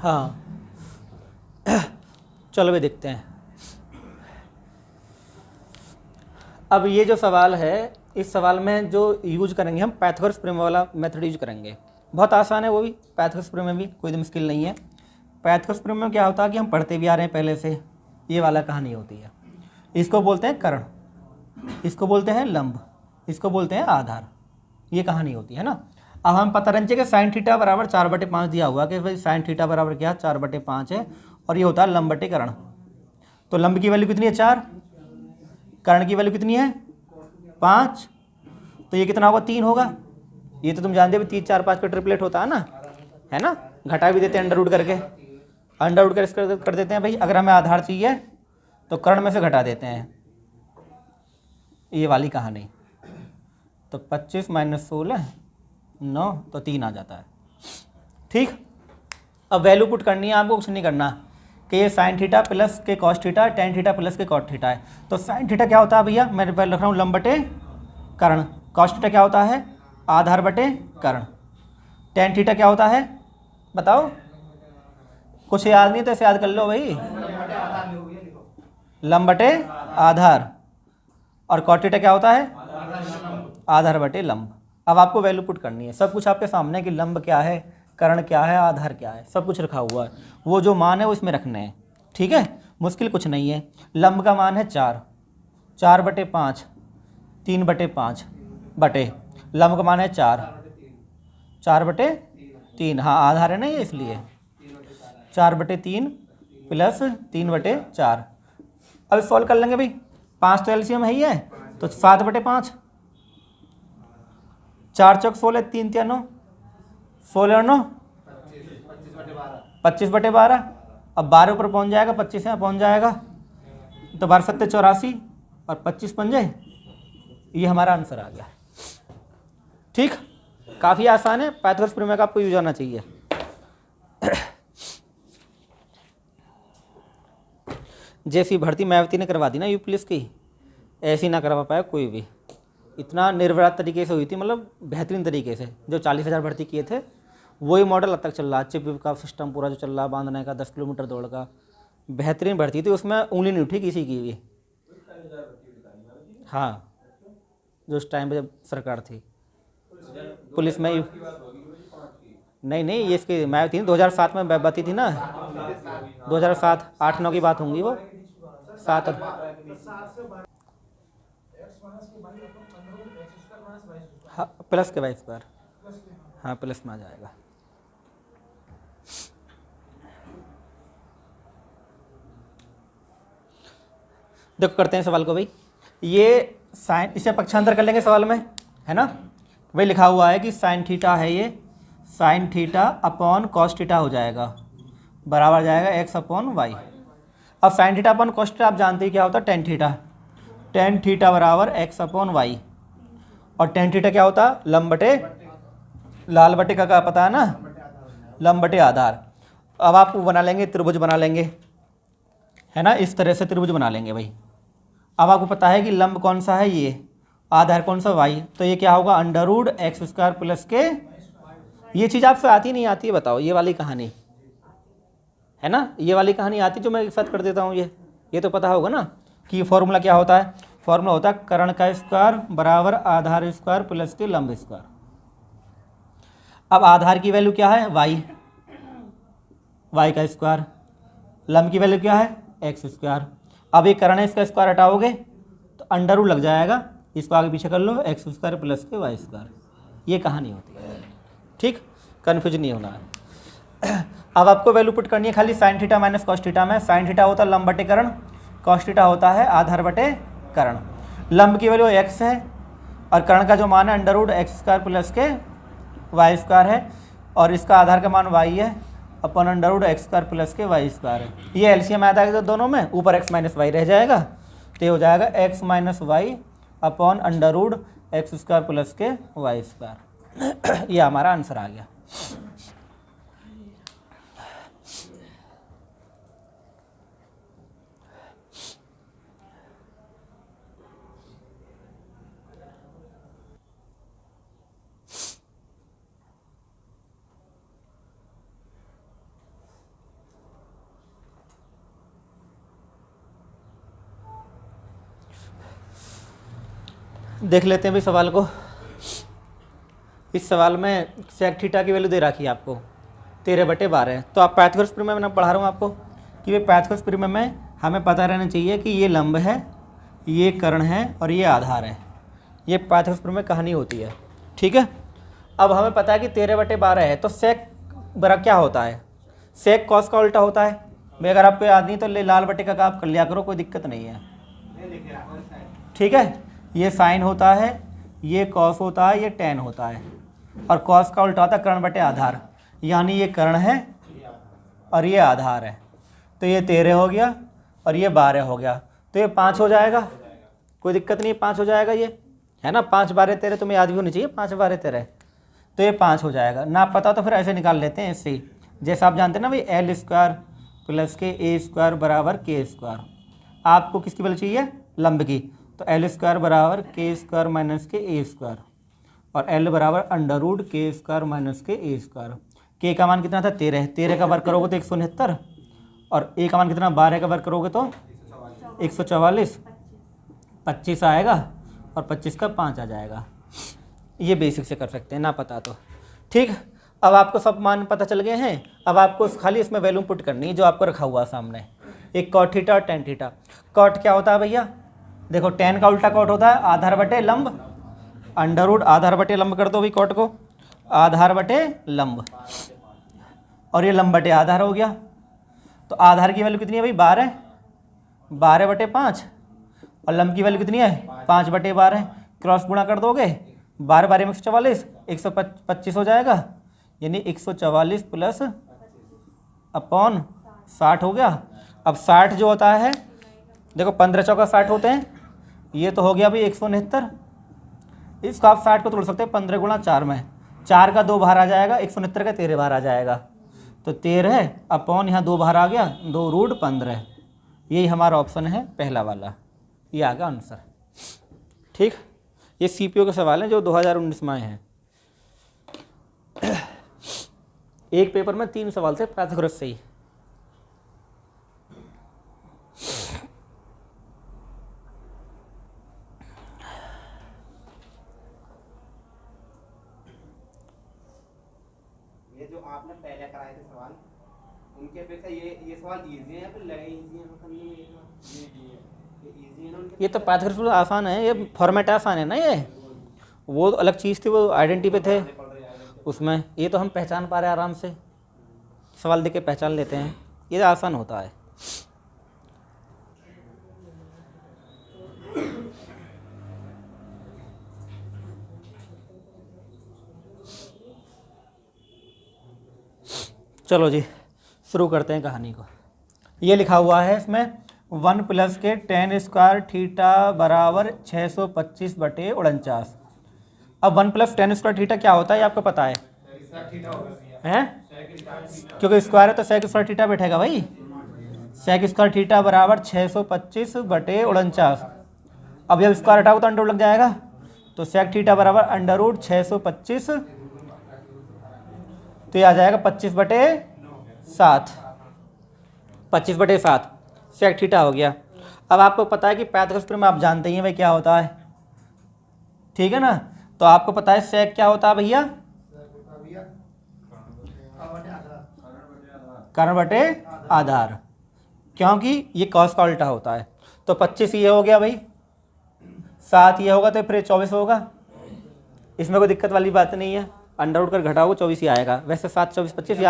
हाँ चलो भाई देखते हैं। अब ये जो सवाल है, इस सवाल में जो यूज करेंगे हम पाइथागोरस प्रमेय वाला मेथड यूज करेंगे। बहुत आसान है वो भी, पाइथागोरस प्रमेय में भी कोई मुश्किल नहीं है। पाइथागोरस प्रमेय में क्या होता है कि हम पढ़ते भी आ रहे हैं पहले से, ये वाला कहानी होती है। इसको बोलते हैं कर्ण, इसको बोलते हैं लंब, इसको बोलते हैं आधार, ये कहानी होती है ना। अब हम पता रंचे के साइन थीटा बराबर 4/5 दिया हुआ कि भाई साइन थीटा बराबर क्या 4/5 है, और ये होता है लंब बटे कर्ण। तो लंब की वैल्यू कितनी है 4, कर्ण की वैल्यू कितनी है 5, तो ये कितना होगा 3 होगा। ये तो तुम जानते हो 3 4 5 का ट्रिपलेट होता है ना, घटा भी देते हैं अंडर रूट करके, अंडर रूट कर देते हैं भाई। अगर हमें आधार चाहिए तो कर्ण में से घटा देते हैं, ये वाली कहानी। तो 25 - 16 9, तो 3 आ जाता है। ठीक, अब वैल्यू पुट करनी है आपको, कुछ नहीं करना कि ये साइन थीटा प्लस के cos theta, tan theta plus के कॉट थीटा है। तो साइन थीटा क्या होता है भैया, मैं लिख रहा हूँ लंब बटे कर्ण। कॉस थीटा क्या होता है आधार बटे कर्ण। टेन थीटा क्या होता है बताओ, कुछ याद नहीं तो ऐसे याद कर लो भाई, लंब बटे आधार। और कॉट थीटा क्या होता है आधार बटे लंब। अब आपको वैल्यू पुट करनी है, सब कुछ आपके सामने कि लंब क्या है, कर्ण क्या है, आधार क्या है, सब कुछ रखा हुआ है। वो जो मान है वो इसमें रखने हैं, ठीक है, मुश्किल कुछ नहीं है। लंब का मान है 4, 4/5, 3/5 बटे, लंब का मान है 4, 4/3, हाँ आधार है ना ये इसलिए 4/3 प्लस 3/4। अब सॉल्व कर लेंगे भाई, 5 तो एलसीएम है ही है, तो 7/5, 4 चौक 16, 3 3 9, 16 9 25/12। अब 12 ऊपर पहुंच जाएगा, 25 यहाँ पहुंच जाएगा, तो 12 7 84 और 25 पंजे, ये हमारा आंसर आ गया। ठीक, काफ़ी आसान है, पाइथागोरस प्रमेय का आपको यूज आना चाहिए। जैसी भर्ती मायावती ने करवा दी ना यूपी पुलिस की, ऐसी ना करवा पाया कोई भी। इतना निर्विवाद तरीके से हुई थी, मतलब बेहतरीन तरीके से। जो 40,000 भर्ती किए थे वही मॉडल अब तक चल रहा है, चिप का सिस्टम पूरा जो चल रहा है, बांधने का 10 किलोमीटर दौड़ का, बेहतरीन भर्ती थी, उसमें उंगली नहीं उठी किसी की भी। हाँ, जो उस टाइम पे जब सरकार थी पुलिस में, नहीं ये इसकी मायावती 2007 में बती थी ना, 2007 8 9 की बात होंगी वो, 7 हाँ प्लस के y², हाँ प्लस में आ जाएगा। देखो करते हैं सवाल को भाई, ये साइन, इसे पक्षांतर कर लेंगे सवाल में, है ना। वही लिखा हुआ है कि साइन थीटा है, ये sine theta upon cos theta हो जाएगा, बराबर जाएगा x/y। अब sine theta upon cos theta आप जानते ही क्या होता है टेन थीटा, टेन थीटा बराबर x/y। और टेन थीटा क्या होता है लंब बटे लाल बटे का पता है ना, लंब बटे आधार। अब आप बना लेंगे त्रिभुज बना लेंगे, है ना, इस तरह से त्रिभुज बना लेंगे भाई। अब आपको पता है कि लंब कौन सा है ये, आधार कौन सा y, तो ये क्या होगा √x² प्लस के, ये चीज़ आपसे आती नहीं आती है बताओ, ये वाली कहानी है ना, ये वाली कहानी आती जो मैं एक साथ कर देता हूँ, ये तो पता होगा ना कि फॉर्मूला क्या होता है। फॉर्मूला होता है कर्ण का स्क्वायर बराबर आधार स्क्वायर प्लस के लंब स्क्वायर। अब आधार की वैल्यू क्या है y का स्क्वायर, लंब की वैल्यू क्या है x²। अब ये कर्ण है, इसका स्क्वायर हटाओगे तो अंडर रूट लग जाएगा, इसको आगे पीछे कर लो x² प्लस के y²। ये कहानी होती है, ठीक, कन्फ्यूजन नहीं होना है। अब आपको वैल्यू पुट करनी है खाली sine theta minus cos theta में। साइन थीटा होता है लंब बटे कर्ण, कॉस थीटा होता है आधार बटे कर्ण। लंब की वैल्यू x है और कर्ण का जो मान है √x² प्लस के y² है, और इसका आधार का मान y है अपन √x² प्लस के y² है। ये एलसीएम आ जाएगा दोनों में, ऊपर x माइनस y रह जाएगा, तो ये हो जाएगा x minus y upon √x² plus के y²। ये हमारा आंसर आ गया। देख लेते हैं भाई सवाल को। इस सवाल में सेक थीटा की वैल्यू दे रखी है आपको 13/12। तो आप पाइथागोरस प्रमेय में मैं पढ़ा रहा हूँ आपको कि भाई पाइथागोरस प्रमेय में हमें पता रहना चाहिए कि ये लंब है, ये कर्ण है और ये आधार है। ये पाइथागोरस प्रमेय कहानी होती है, ठीक है। अब हमें पता है कि 13/12 है, तो सेक बराबर क्या होता है? सेक कॉस का उल्टा होता है भाई। अगर आपको याद नहीं तो ले लाल बटे का आप कर लिया करो, कोई दिक्कत नहीं है, ठीक है। ये साइन होता है, ये कॉस होता है, ये टेन होता है, और कॉस का उल्टा होता है कर्ण बटे आधार, यानी ये कर्ण है और ये आधार है। तो ये 13 हो गया और ये 12 हो गया, तो ये 5 हो जाएगा, कोई दिक्कत नहीं, 5 हो जाएगा, ये है ना। 5 12 13 तुम्हें याद भी होनी चाहिए, 5 12 13, तो ये 5 हो जाएगा ना। पता तो फिर ऐसे निकाल लेते हैं इससे ही, जैसे आप जानते हैं ना भाई L² + के A² बराबर K²। आपको किसकी वैल्यू चाहिए? लंब की। तो L² बराबर K² - के A², और L बराबर √K² - के A²। K का मान कितना था? 13। 13 का वर्ग करोगे तो 169, और A का मान कितना? 12 का वर्ग करोगे तो 144, 25 आएगा, और 25 का 5 आ जाएगा। ये बेसिक से कर सकते हैं ना पता तो, ठीक। अब आपको सब मान पता चल गए हैं। अब आपको खाली इसमें वैल्यू पुट करनी है जो आपको रखा हुआ सामने, एक कॉट थीटा और टेन थीटा। कॉट क्या होता है भैया? देखो टेन का उल्टा कॉट होता है आधार बटे लंब, √ आधार बटे लंब कर दो भाई कॉट को, आधार बटे लंब, और ये लंब बटे आधार हो गया। तो आधार की वैल्यू कितनी है भाई? 12, 12/5, और लंब की वैल्यू कितनी है? 5/12। क्रॉस गुणा कर दोगे, 12 12 में 144, 125 हो जाएगा, यानी 144 + अपॉन 60 हो गया। अब 60 जो होता है, देखो 15 चौका 60 होते हैं, ये तो हो गया भाई 169। इसको आप 60 को तोड़ सकते हैं 15 × 4 में, 4 का 2 बाहर आ जाएगा, 169 का 13 बाहर आ जाएगा, तो 13 अपॉन यहाँ 2 बाहर आ गया, 2√15। यही हमारा ऑप्शन है पहला वाला, ये आ गया आंसर, ठीक। ये CPO के सवाल हैं जो 2019 में आए हैं। एक पेपर में 3 सवाल से पाइथागोरस से ही। ये जो आपने पहले कराए थे सवाल, उनके अपेक्षा ये सवाल इजी है या फिर लगे इजी है करने में? ये इजी है ना उनके? ये तो पाइथागोरस आसान है, ये फॉर्मेट आसान है ना। ये वो अलग चीज़ थी, वो आइडेंटिटी पे थे उसमें, ये तो हम पहचान पा रहे हैं आराम से, सवाल देख के पहचान लेते हैं, ये आसान होता है। चलो जी शुरू करते हैं कहानी को। ये लिखा हुआ है इसमें 1 + के tan² थीटा बराबर 625/49। अब 1 + tan² क्या होता है ये आपको पता है? क्योंकि स्क्वायर है तो sec² थीटा बैठेगा भाई। sec² थीटा बराबर 625/49। अब जब स्क्वायर हटाओ तो अंडर लग जाएगा, तो sec थीटा बराबर √625, तो ये आ जाएगा 25/7, 25/7 sec थीटा हो गया। अब आपको पता है कि पाइथागोरस प्रमेय आप जानते ही हैं भाई क्या होता है, ठीक है ना। तो आपको पता है sec क्या होता है भैया? कर्ण बटे आधार, क्योंकि ये कॉस का उल्टा होता है। तो 25 ये हो गया भाई, 7 ये होगा, तो फिर 24 होगा। इसमें कोई दिक्कत वाली बात नहीं है, अंडर कर घटाओ 24 ही आएगा। वैसे 7 24 25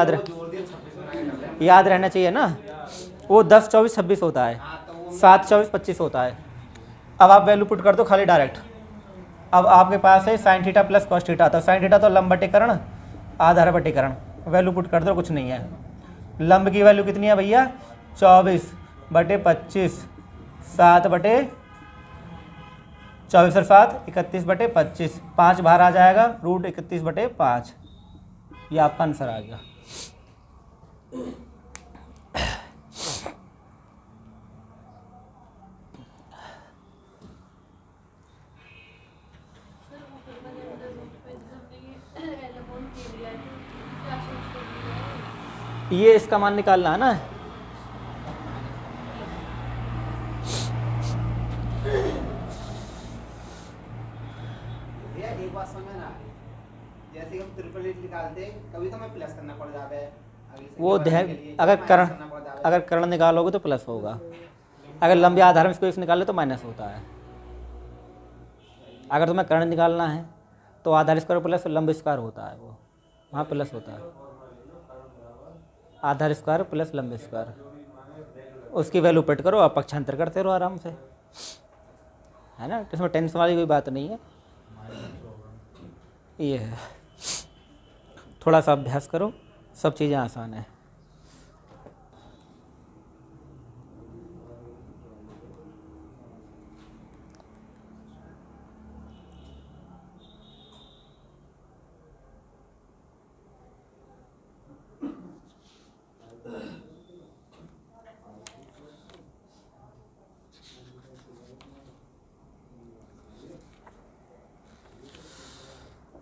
याद रहना चाहिए ना, वो 10 24 26 होता है, 7 24 25 होता है। अब आप वैल्यू पुट कर दो खाली डायरेक्ट। अब आपके पास है sin थीटा + cos थीटा, तो sin थीटा तो लंब बटे कर्ण, आधार बटे कर्ण, वैल्यू पुट कर दो, कुछ नहीं है। लंब की वैल्यू कितनी है भैया? 24/25, 7/24 और 7 31/25, 5 बाहर आ जाएगा, √31/5। ये आपका आंसर आ गया। ये इसका मान निकालना है ना, बात समझ में ना आ रही। जैसे हम ट्रिपल एट निकालते कभी तो हमें प्लस करना पड़ जाता है अगली से वो बढ़ाने के लिए, अगर माइनस कर्ण करना पड़ जाता है। अगर कर्ण निकालोगे तो प्लस होगा, अगर लंबे आधार में इसको इस निकाले तो माइनस होता है। अगर तुम्हें कर्ण निकालना है तो आधार स्क्वायर प्लस लंब स्क्वायर होता है, वो वहाँ प्लस होता है। आधार स्क्वायर प्लस लंब स्क्वायर, उसकी वैल्यू पुट करो, आप पक्षांतर करते रहो आराम से, है ना। इसमें टेंशन वाली कोई बात नहीं है। ये है, थोड़ा सा अभ्यास करो, सब चीज़ें आसान है।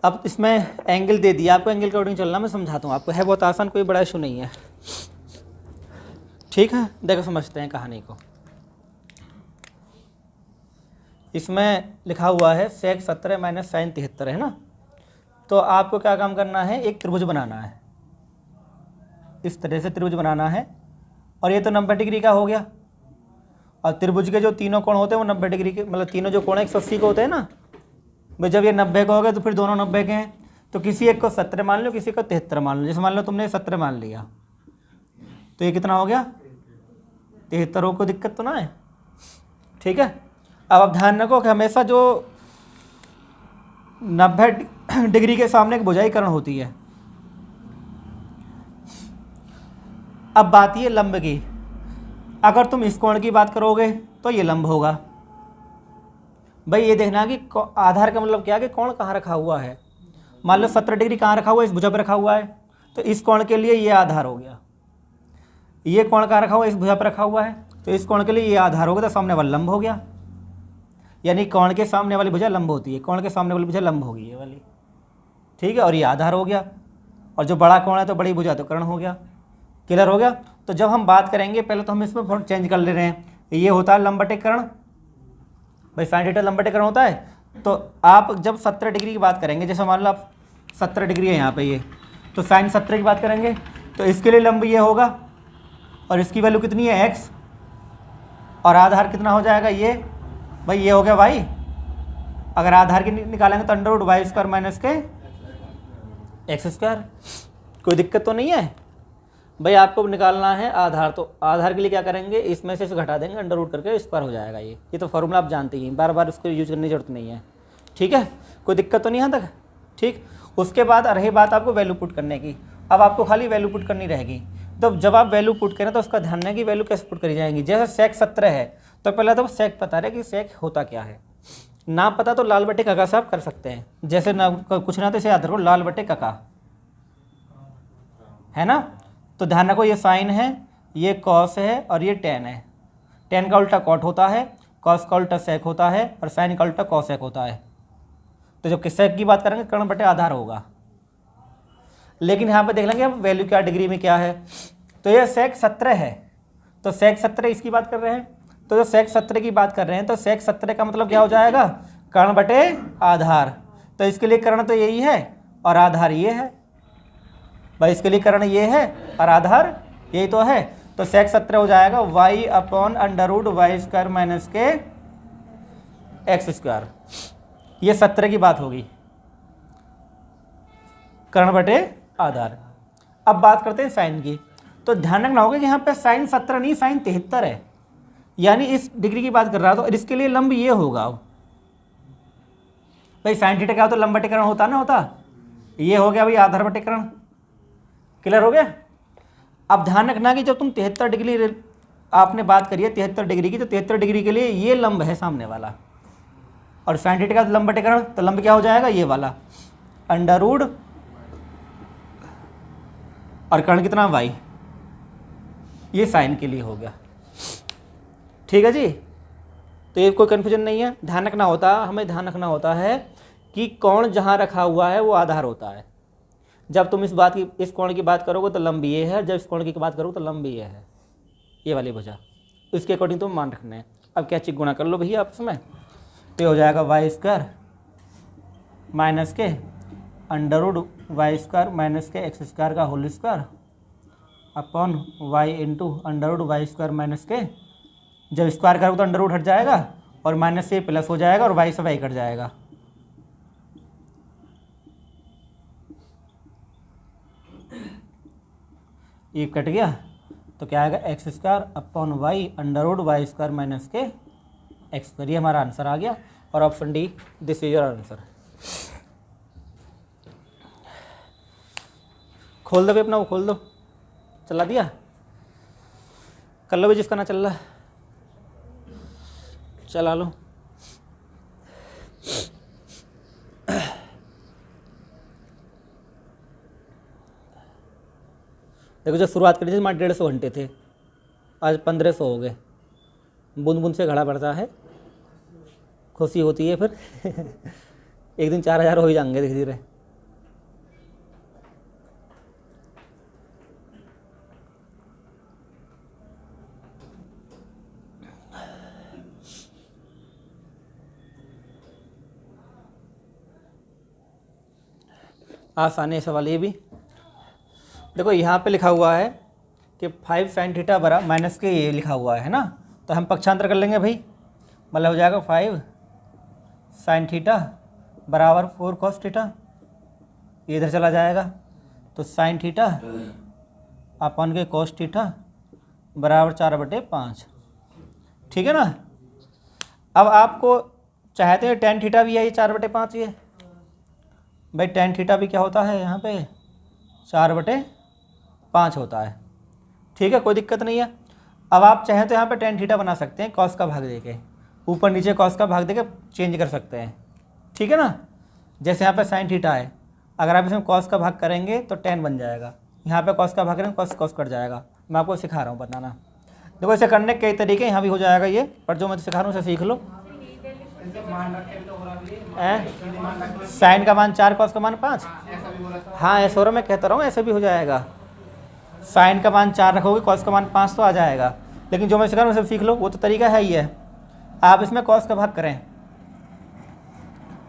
अब इसमें एंगल दे दिया आपको, एंगल के अकॉर्डिंग चलना, मैं समझाता हूँ आपको, है बहुत आसान, कोई बड़ा इशू नहीं है। ठीक है, देखो समझते हैं कहानी को। इसमें लिखा हुआ है सेक 17 माइनस साइन 73, है ना। तो आपको क्या काम करना है, एक त्रिभुज बनाना है, इस तरह से त्रिभुज बनाना है। और ये तो 90 डिग्री का हो गया, और त्रिभुज के जो तीनों कोण होते हैं वो 90 डिग्री के, मतलब तीनों जो कोण 180 के होते हैं ना भाई। जब ये 90 का हो गया तो फिर दोनों 90 के हैं, तो किसी एक को 17 मान लो, किसी को 73 मान लो। जैसे मान लो तुमने 17 मान लिया तो ये कितना हो गया 73, को दिक्कत तो ना है। ठीक है, अब आप ध्यान रखो कि हमेशा जो 90 डिग्री के सामने एक भुजाई कर्ण होती है। अब बात ये लंब की, अगर तुम इस कोण की बात करोगे तो ये लंब होगा। भाई ये देखना कि आधार का मतलब क्या है कि कोण कहाँ रखा हुआ है। मान लो 17 डिग्री कहाँ रखा हुआ है, इस भुजा पर रखा हुआ है, तो इस कोण के लिए ये आधार हो गया। ये कोण कहाँ रखा हुआ है, इस भुजा पर रखा हुआ है, तो इस कोण के लिए ये आधार हो गया, तो सामने वाला लंब हो गया। यानी कोण के सामने वाली भुजा लंब होती है, कोण के सामने वाली भुजा लंब होगी ये वाली। ठीक है, और ये आधार हो गया, और जो बड़ा कोण है तो बड़ी भुजा तो कर्ण हो गया। क्लियर हो गया। तो जब हम बात करेंगे, पहले तो हम इसमें थोड़ा चेंज कर ले रहे हैं। ये होता है लंब बटे कर्ण, भाई साइन थीटा लंब बटे कर्ण होता है। तो आप जब 17 डिग्री की बात करेंगे, जैसे मान लो आप 17 डिग्री है यहाँ पे ये, तो साइन 17 की बात करेंगे तो इसके लिए लंब ये होगा, और इसकी वैल्यू कितनी है x, और आधार कितना हो जाएगा ये, भाई ये हो गया y। अगर आधार की निकालेंगे तो under root Y square minus के एक्स स्क्वायर। कोई दिक्कत तो नहीं है। भाई आपको निकालना है आधार, तो आधार के लिए क्या करेंगे, इसमें से घटा देंगे, अंडर रूट करके स्क्वायर हो जाएगा। ये तो फॉर्मूला आप जानते ही, बार बार उसको यूज करने की जरूरत नहीं है। ठीक है, कोई दिक्कत तो नहीं यहाँ तक। ठीक, उसके बाद रही बात आपको वैल्यू पुट करने की। अब आपको खाली वैल्यू पुट करनी रहेगी। तो जब आप वैल्यू पुट करें तो उसका ध्यान है कि वैल्यू कैसे पुट करी जाएंगी। जैसे सेक 17 है तो पहले तो सेक पता रहे कि सेक होता क्या है। ना पता तो लाल बटे कका से आप कर सकते हैं। जैसे ना कुछ ना तो इसे याद रखो, लाल बटे कका, है ना। तो ध्यान रखो, ये साइन है, ये कॉस है, और ये टेन है। टेन का उल्टा कॉट होता है, कॉस का उल्टा सेक होता है, और साइन का उल्टा कॉसेक होता है। तो जब सेक की बात करेंगे कर्ण बटे आधार होगा। लेकिन यहाँ पे देख लेंगे हम वैल्यू क्या डिग्री में क्या है। तो ये सेक 17 है, तो सेक 17 इसकी बात कर रहे हैं। तो जो सेक 17 की बात कर रहे हैं तो सेक 17 का मतलब क्या हो जाएगा, कर्ण बटे आधार। तो इसके लिए कर्ण तो यही है और आधार ये है। भाई इसके लिए कर्ण ये है और आधार यही तो है। तो सेक 17 हो जाएगा y upon under root Y square minus के एक्स स्क्वायर। ये 17 की बात होगी, कर्ण बटे आधार। अब बात करते हैं साइन की। तो ध्यान रखना होगा कि यहाँ पे साइन 17 नहीं, साइन 73 है, यानी इस डिग्री की बात कर रहा है। तो इसके लिए लंब ये होगा। भाई साइन थीटा क्या होता है, लंब बटे कर्ण होता ना, होता ये हो गया भाई आधार बटे कर्ण। क्लियर हो गया। अब ध्यान रखना कि जब तुम 73 डिग्री आपने बात करी है 73 डिग्री की, तो 73 डिग्री के लिए ये लंब है सामने वाला, और साइन थीटा का लंब बटे कर्ण, तो लंब क्या हो जाएगा ये वाला अंडर रूट, और कर्ण कितना y, ये साइन के लिए हो गया। ठीक है जी। तो ये कोई कन्फ्यूजन नहीं है। ध्यान रखना होता, हमें ध्यान रखना होता है कि कोण जहाँ रखा हुआ है वो आधार होता है। जब तुम इस कोण की बात करोगे तो लंब ये है, जब इस कोण की बात करोगे तो लंब ये है, ये वाली भुजा। इसके अकॉर्डिंग तुम मान रखना है। अब क्या चीज गुणा कर लो भैया आपस में, तो हो जाएगा वाई स्क्वायर माइनस के under root Y square minus के एक्स स्क्वायर का whole square upon Y into under root Y square minus के, जब स्क्वायर करोगे तो अंडर रूट हट जाएगा और माइनस से प्लस हो जाएगा और वाई से वाई कट जाएगा। ये कट गया तो क्या आएगा X square upon Y under root Y square minus के एक्स स्क्वायर। ये हमारा आंसर आ गया और option D this is your answer. खोल दो भी अपना, वो खोल दो, चला दिया, कर लो भी जिसका ना चल रहा है चला लो। देखो जब शुरुआत करी थी हमारे 150 घंटे थे, आज 1500 हो गए। बूंद बूंद से घड़ा बढ़ता है, खुशी होती है फिर एक दिन 4000 हो ही जाएंगे धीरे धीरे। आसान है सवाल ये भी। देखो यहाँ पे लिखा हुआ है कि 5 sin थीटा बरा माइनस के ये लिखा हुआ है ना, तो हम पक्षांतर कर लेंगे भाई। मतलब हो जाएगा 5 sin थीटा बराबर 4 cos थीटा, ये इधर चला जाएगा तो sin थीटा अपन के cos थीटा बराबर 4/5। ठीक है ना। अब आपको चाहते हैं tan थीटा भी है, ये 4/5 ये भाई tan थीटा भी क्या होता है यहाँ पे 4/5 होता है। ठीक है, कोई दिक्कत नहीं है। अब आप चाहें तो यहाँ पे tan थीटा बना सकते हैं कॉस का भाग देके, ऊपर नीचे कॉस का भाग देके चेंज कर सकते हैं। ठीक है ना। जैसे यहाँ पे sin थीटा है, अगर आप इसमें कॉस का भाग करेंगे तो tan बन जाएगा, यहाँ पे कॉस का भाग करेंगे कॉस कॉस कट जाएगा। मैं आपको सिखा रहा हूँ बताना। देखो इसे करने के कई तरीके, यहाँ भी हो जाएगा ये, पर जो मैं सिखा रहा हूँ उसे सीख लो। साइन का मान 4 कॉस का मान 5। हाँ ऐसा हो रहा, मैं कहता रहा हूँ ऐसे भी हो जाएगा। साइन का मान 4 रखोगे कॉस का मान 5 तो आ जाएगा, लेकिन जो मैं सिखा रहा हूँ उसे सीख लो। वो तो तरीका है ही है। आप इसमें कॉस का भाग करें,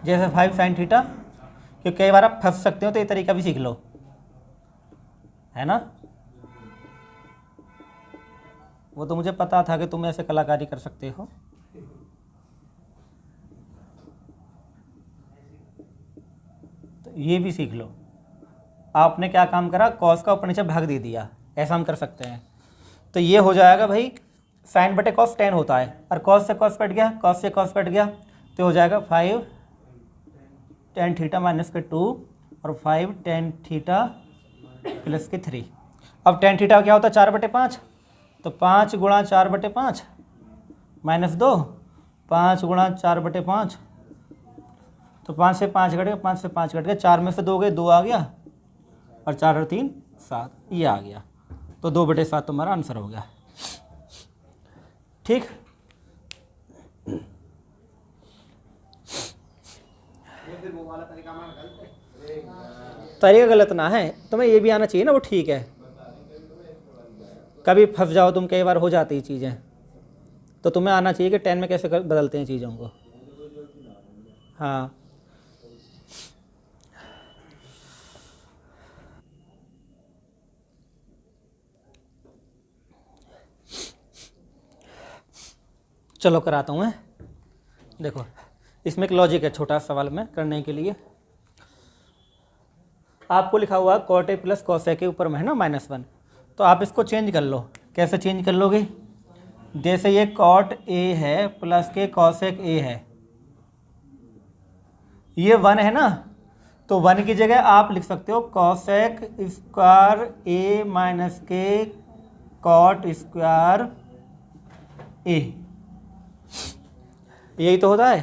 जैसे 5 sin थीटा, क्योंकि कई बार आप फंस सकते हो तो ये तरीका भी सीख लो, है ना। वो तो मुझे पता था कि तुम ऐसे कलाकारी कर सकते हो। तो ये भी सीख लो। आपने क्या काम करा, कॉस का ऊपर नीचे भाग दे दिया, ऐसा हम कर सकते हैं। तो ये हो जाएगा भाई साइन बटे कॉस tan होता है, और कॉस से कॉस कट गया, कॉस से कॉस कट गया, तो हो जाएगा 5 tan थीटा माइनस के 2 और 5 tan थीटा प्लस के 3। अब tan थीटा क्या होता है 4/5, तो 5 गुणा 4/5 माइनस 2, 5 गुणा 4/5, तो 5 से 5 कट गया, 5 से 5 कट गया, 4 में से 2 गए, 2 आ गया, और 4 और 3 7, ये आ गया। तो 2/7 तुम्हारा आंसर हो गया। ठीक। तरीका गलत ना है, तुम्हें ये भी आना चाहिए ना, वो ठीक है। कभी फंस जाओ तुम, कई बार हो जाती चीज़ें, तो तुम्हें आना चाहिए कि 10 में कैसे बदलते हैं चीज़ों को। हाँ चलो कराता हूँ मैं। देखो इसमें एक लॉजिक है छोटा सवाल में करने के लिए। आपको लिखा हुआ cot a plus cos a के ऊपर में है ना -1, तो आप इसको चेंज कर लो। कैसे चेंज कर लोगे, जैसे ये cot a है प्लस के cos a है, ये 1 है ना, तो 1 की जगह आप लिख सकते हो cos स्क्वायर a माइनस के cot स्क्वायर a। यही तो होता है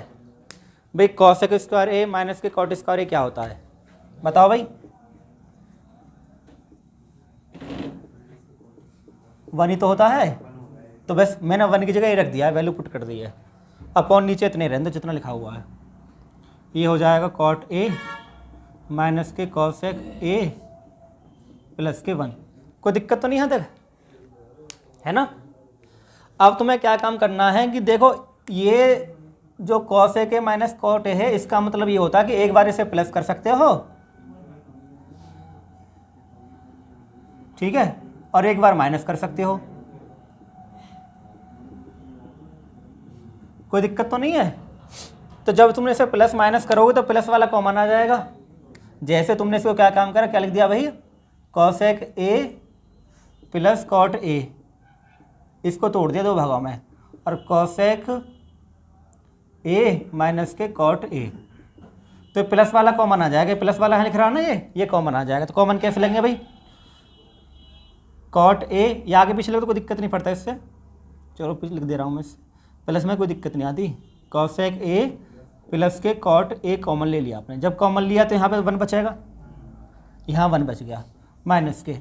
भाई, cos स्क्वायर a माइनस के cot स्क्वायर a क्या होता है बताओ भाई। 1 ही तो होता है, तो बस मैंने 1 की जगह ये रख दिया है, वैल्यू पुट कर दी है। अपॉन नीचे इतने रहने दो जितना लिखा हुआ है। ये हो जाएगा cot a माइनस के cos a प्लस के 1। कोई दिक्कत तो नहीं है तक, है ना। अब तुम्हें क्या काम करना है कि देखो ये जो कॉस ए के माइनस कॉट ए है, इसका मतलब ये होता है कि एक बार इसे प्लस कर सकते हो, ठीक है, और एक बार माइनस कर सकते हो। कोई दिक्कत तो नहीं है। तो जब तुमने इसे प्लस माइनस करोगे तो प्लस वाला कॉमन आ जाएगा। जैसे तुमने इसको क्या काम करा, क्या लिख दिया भाई, cosec A plus cot A, इसको तोड़ दिया दो भागों में, और कॉसेक ए माइनस के कॉट ए, तो प्लस वाला कॉमन आ जाएगा। प्लस वाला है लिख रहा है ना, ये कॉमन आ जाएगा। तो कॉमन कैसे लेंगे भाई, कॉट ए, ये आगे पीछे लगे तो कोई दिक्कत नहीं पड़ता इससे, चलो पीछे लिख दे रहा हूँ मैं इससे, प्लस में कोई दिक्कत नहीं आती। कॉसेक ए प्लस के कॉट ए कॉमन ले लिया आपने। जब कॉमन लिया तो यहाँ पे 1 बचेगा, यहाँ 1 बच गया माइनस के।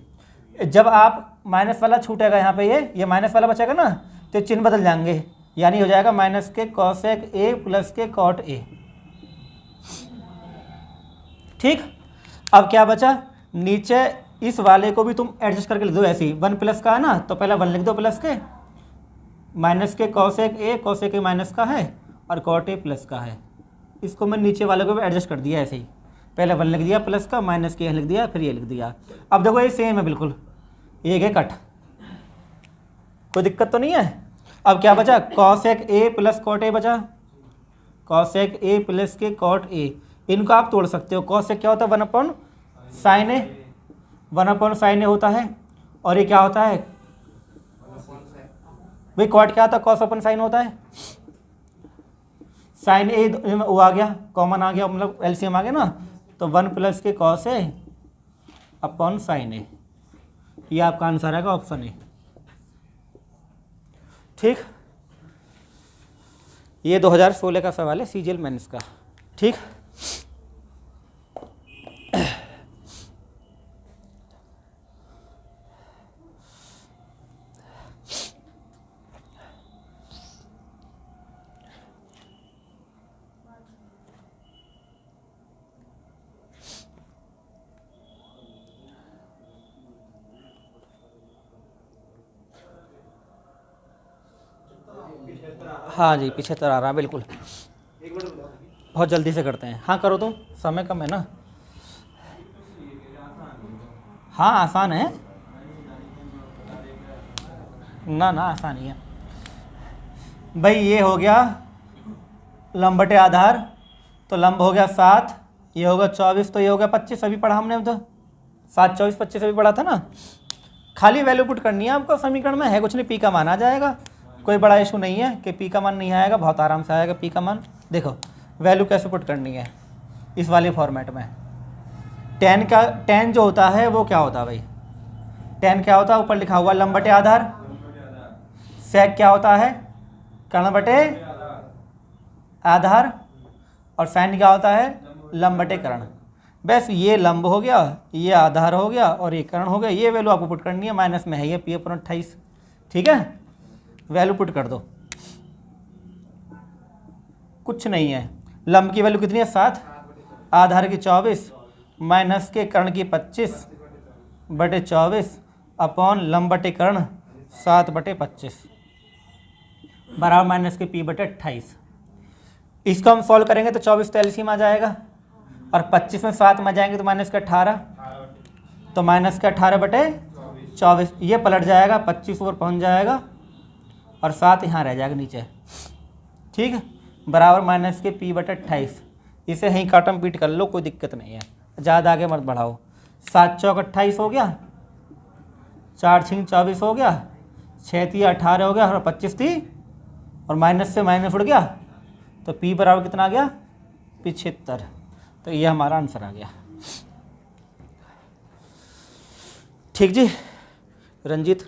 जब आप माइनस वाला छूटेगा यहाँ पे, ये माइनस वाला बचेगा ना, तो चिन्ह बदल जाएंगे, यानी हो जाएगा माइनस के कॉसेक ए प्लस के कॉट ए। ठीक, अब क्या बचा, नीचे इस वाले को भी तुम एडजस्ट करके लिख दो ऐसे ही। 1 प्लस का है ना, तो पहले 1 लिख दो प्लस के, माइनस के कॉसेक ए माइनस का है, और कॉट ए प्लस का है। इसको मैं नीचे वाले को भी एडजस्ट कर दिया ऐसे ही, पहले 1 लिख दिया प्लस का, माइनस के लिख दिया, फिर ये लिख दिया। अब देखो ये सेम है बिल्कुल, एक है कट, कोई दिक्कत तो नहीं है। अब क्या बचा, cosec A plus cot A बचा, कॉसेक ए प्लस के कॉट ए, इनको आप तोड़ सकते हो। कॉसेक क्या होता है, 1/sin ए, 1/sin ए होता है, और ये क्या होता है भाई, कॉट क्या होता है, कॉस अपन साइन होता है। साइन ए वो आ गया, कॉमन आ गया, मतलब एलसीएम आ गया ना, तो 1 प्लस के कॉस ए अपॉन साइन ए, ये आपका आंसर आएगा ऑप्शन ए। ठीक, ये 2016 का सवाल है सीजीएल मेंस का। ठीक, हाँ जी 75 आ रहा, बिल्कुल, एक मिनट बताओ। बहुत जल्दी से करते हैं। हाँ करो तुम, समय कम है ना। हाँ आसान है ना, आसान ही है भाई। ये हो गया लंब बटे आधार, तो लंब हो गया 7, ये होगा 24, तो ये हो गया 25, अभी पढ़ा हमने, तो 7 24 25 अभी पढ़ा था ना। खाली वैल्यू पुट करनी है आपको, समीकरण में है कुछ नहीं, पी का मान आ जाएगा, कोई बड़ा इशू नहीं है कि पी का मान नहीं आएगा, बहुत आराम से आएगा पी का मान। देखो वैल्यू कैसे पुट करनी है इस वाले फॉर्मेट में। tan जो होता है वो क्या होता है भाई, tan क्या होता है, ऊपर लिखा हुआ लंब बटे आधार। sec क्या होता है, कर्ण बटे आधार, और sin क्या होता है, लंब बटे कर्ण। बस ये लंब हो गया, ये आधार हो गया, और ये कर्ण हो गया। ये वैल्यू आपको पुट करनी है, माइनस में है ये P/28। ठीक है, वैल्यू पुट कर दो, कुछ नहीं है। लंब की वैल्यू कितनी है 7, आधार की 24, माइनस के कर्ण की 25/24 अपॉन लंब बटे कर्ण 7/25 बराबर माइनस के P/28। इसको हम सॉल्व करेंगे तो 24 तो एलसीएम आ जाएगा, और 25 में 7 में जाएंगे तो माइनस के 18, तो माइनस के 18/24, ये पलट जाएगा, 25 ऊपर पहुँच जाएगा, और 7 यहाँ रह जाएगा नीचे। ठीक है, बराबर माइनस के P/28। इसे यहीं काटम पीट कर लो, कोई दिक्कत नहीं है, ज़्यादा आगे मत बढ़ाओ। 7 चौक 28 हो गया, 4 6 24 हो गया, 6 3 18 हो गया, और 25 थी, और माइनस से माइनस उड़ गया, तो P बराबर कितना आ गया 75। तो ये हमारा आंसर आ गया। ठीक जी, रंजीत।